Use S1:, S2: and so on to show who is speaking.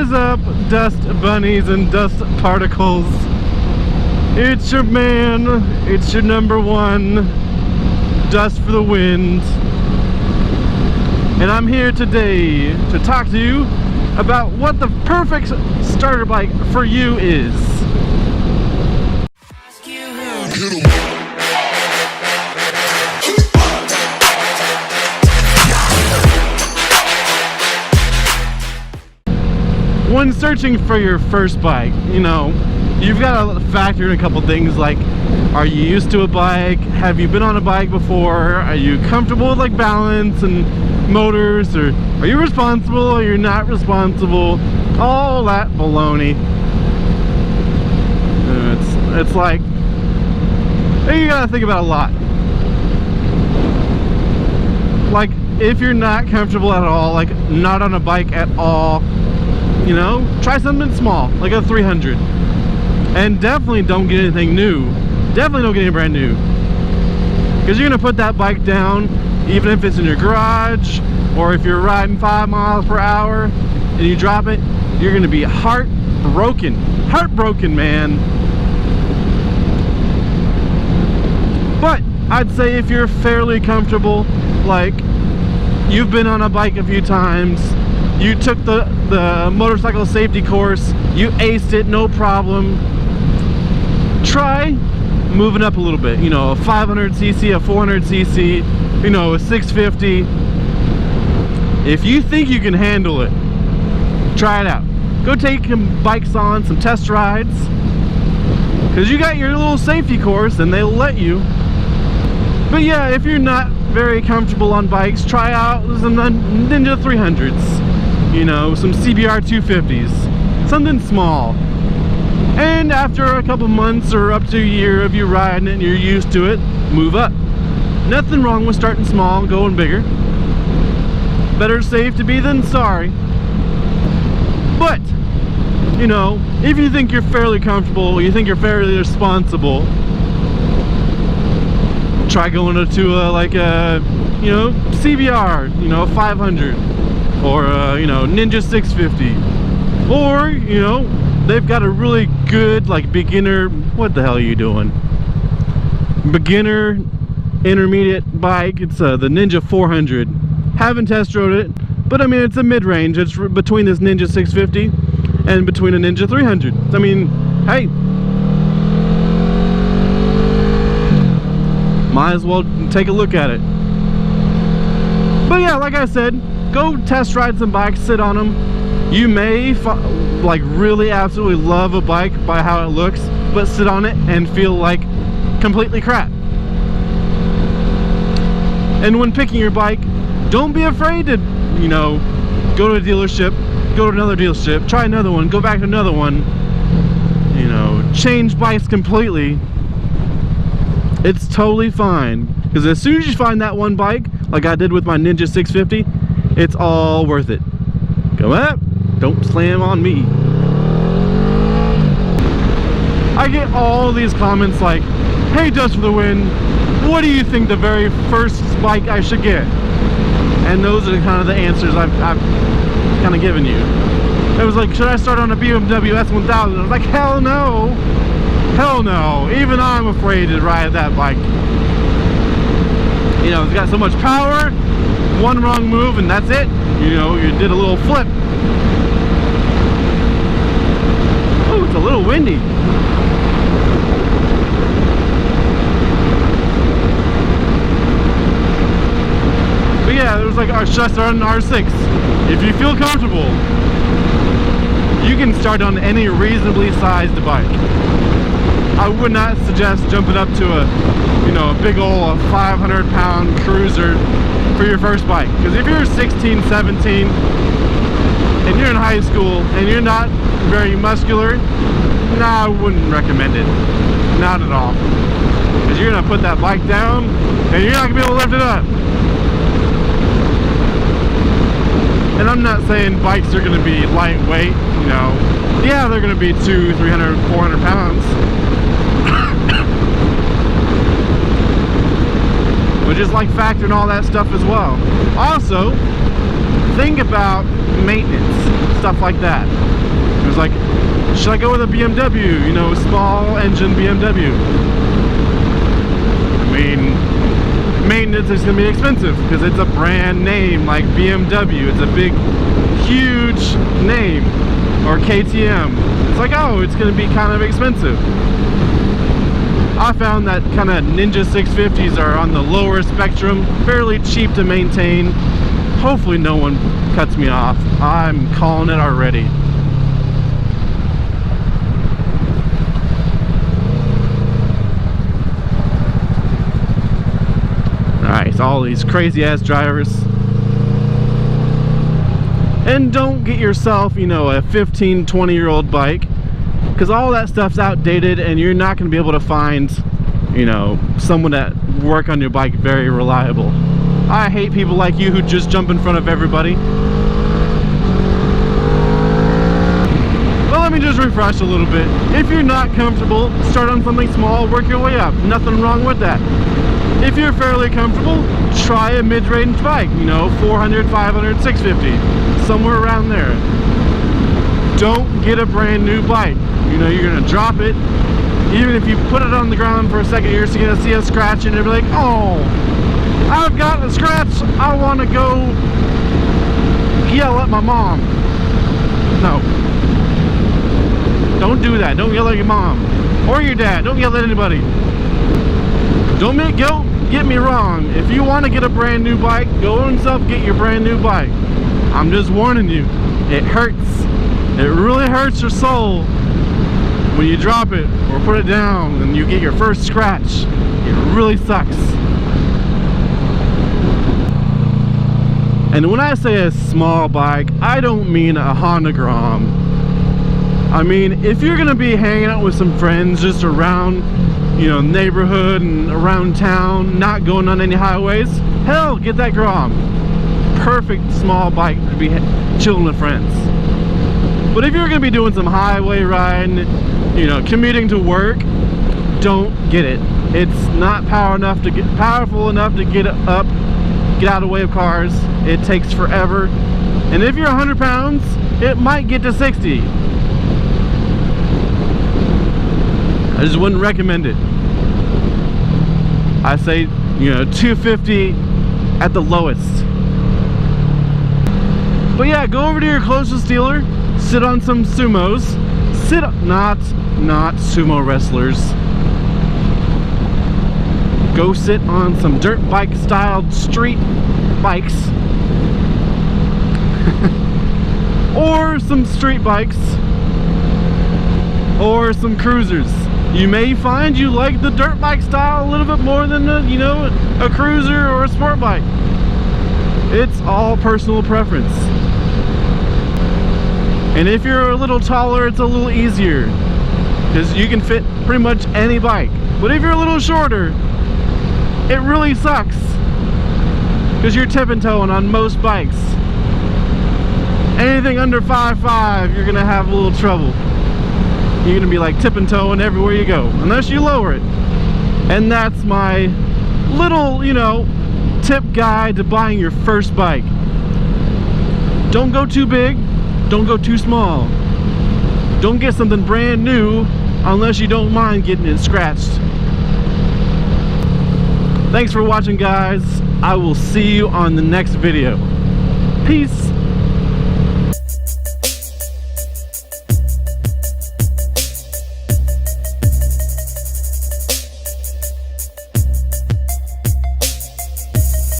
S1: is up, dust bunnies and dust particles? It's your man, it's your number one, Dust for the Wind. And I'm here today to talk to you about what the perfect starter bike for you is. When searching for your first bike, you know, you've got to factor in a couple things like, are you used to a bike? Have you been on a bike before? Are you comfortable with like balance and motors? Or are you responsible or you're not responsible? All that baloney. It's like, you gotta think about a lot. Like, if you're not comfortable at all, like not on a bike at all, you know, try something small, like a 300. And definitely don't get anything new. Definitely don't get anything brand new. Because you're gonna put that bike down, even if it's in your garage, or if you're riding 5 miles per hour and you drop it, you're gonna be heartbroken. Heartbroken, man. But I'd say if you're fairly comfortable, like you've been on a bike a few times, you took the motorcycle safety course, you aced it, no problem. Try moving up a little bit, you know, a 500cc, a 400cc, you know, a 650. If you think you can handle it, try it out. Go take some bikes on, some test rides, because you got your little safety course and they'll let you. But yeah, if you're not very comfortable on bikes, try out some Ninja 300s. You know, some CBR 250s, something small. And after a couple months or up to a year of you riding it and you're used to it, move up. Nothing wrong with starting small and going bigger. Better safe to be than sorry. But, you know, if you think you're fairly comfortable, you think you're fairly responsible, try going to like a, you know, CBR, you know, a 500. Or you know, Ninja 650, or you know, they've got a really good like beginner, what the hell are you doing, beginner intermediate bike. It's the Ninja 400. Haven't test rode it, but I mean, it's a mid-range. It's between this Ninja 650 and between a Ninja 300. I mean, hey, might as well take a look at it. But yeah, like I said, go test ride some bikes, sit on them. You may like really absolutely love a bike by how it looks, but sit on it and feel like completely crap. And when picking your bike, don't be afraid to, you know, go to a dealership, go to another dealership, try another one, go back to another one, you know, change bikes completely. It's totally fine, because as soon as you find that one bike, like I did with my Ninja 650, it's all worth it. Come up, don't slam on me. I get all these comments like, hey, Dust for the Wind, what do you think the very first bike I should get? And those are kind of the answers I've kind of given you. It was like, should I start on a BMW S1000? I was like, hell no. Hell no. Even I'm afraid to ride that bike. You know, it's got so much power. One wrong move and that's it. You know, you did a little flip. Oh, it's a little windy. But yeah, there was like, should I start on an R6? If you feel comfortable, you can start on any reasonably sized bike. I would not suggest jumping up to a, you know, a big old 500-pound cruiser for your first bike. Because if you're 16, 17, and you're in high school, and you're not very muscular, nah, I wouldn't recommend it. Not at all. Because you're going to put that bike down, and you're not going to be able to lift it up. And I'm not saying bikes are going to be lightweight, you know. Yeah, they're going to be 200, 300, 400 pounds. But just like factoring all that stuff as well. Also, think about maintenance. stuff like that. It was like, should I go with a BMW, you know, small engine BMW? I mean, maintenance is going to be expensive because it's a brand name like BMW. It's a big, huge name. Or KTM. It's like, oh, it's going to be kind of expensive. I found that kind of Ninja 650s are on the lower spectrum, fairly cheap to maintain. Hopefully no one cuts me off. I'm calling it already. Alright, so all these crazy ass drivers. And don't get yourself, you know, a 15, 20-year-old bike, because all that stuff's outdated and you're not going to be able to find, you know, someone that work on your bike very reliable. I hate people like you who just jump in front of everybody. Well, let me just refresh a little bit. If you're not comfortable, start on something small, work your way up. Nothing wrong with that. If you're fairly comfortable, try a mid-range bike, you know, 400, 500, 650, somewhere around there. Don't get a brand new bike. You know, you're gonna drop it. Even if you put it on the ground for a second, you're just gonna see a scratch and you'll be like, oh, I've got a scratch. I want to go yell at my mom. No. Don't do that. Don't yell at your mom or your dad. Don't yell at anybody. Don't get me wrong. If you want to get a brand new bike, go and get your brand new bike. I'm just warning you. It hurts. It really hurts your soul when you drop it or put it down and you get your first scratch. It really sucks. And when I say a small bike, I don't mean a Honda Grom. I mean, if you're gonna be hanging out with some friends just around, you know, neighborhood and around town, not going on any highways, hell, get that Grom. Perfect small bike to be chilling with friends. But if you're gonna be doing some highway riding, you know, commuting to work, don't get it. It's not powerful enough to get up, get out of the way of cars. It takes forever. And if you're 100 pounds, it might get to 60. I just wouldn't recommend it. I say, you know, 250 at the lowest. But yeah, go over to your closest dealer, sit on some sumos, not sumo wrestlers. Go sit on some dirt bike styled street bikes or some street bikes or some cruisers. You may find you like the dirt bike style a little bit more than a, you know, a cruiser or a sport bike. It's all personal preference. And if you're a little taller, it's a little easier because you can fit pretty much any bike. But if you're a little shorter, it really sucks because you're tipping toeing on most bikes. Anything under 5'5", you're gonna have a little trouble. You're gonna be like tipping toeing everywhere you go, unless you lower it. And that's my little, you know, tip guide to buying your first bike. Don't go too big, don't go too small. Don't get something brand new unless you don't mind getting it scratched. Thanks for watching, guys. I will see you on the next video. Peace.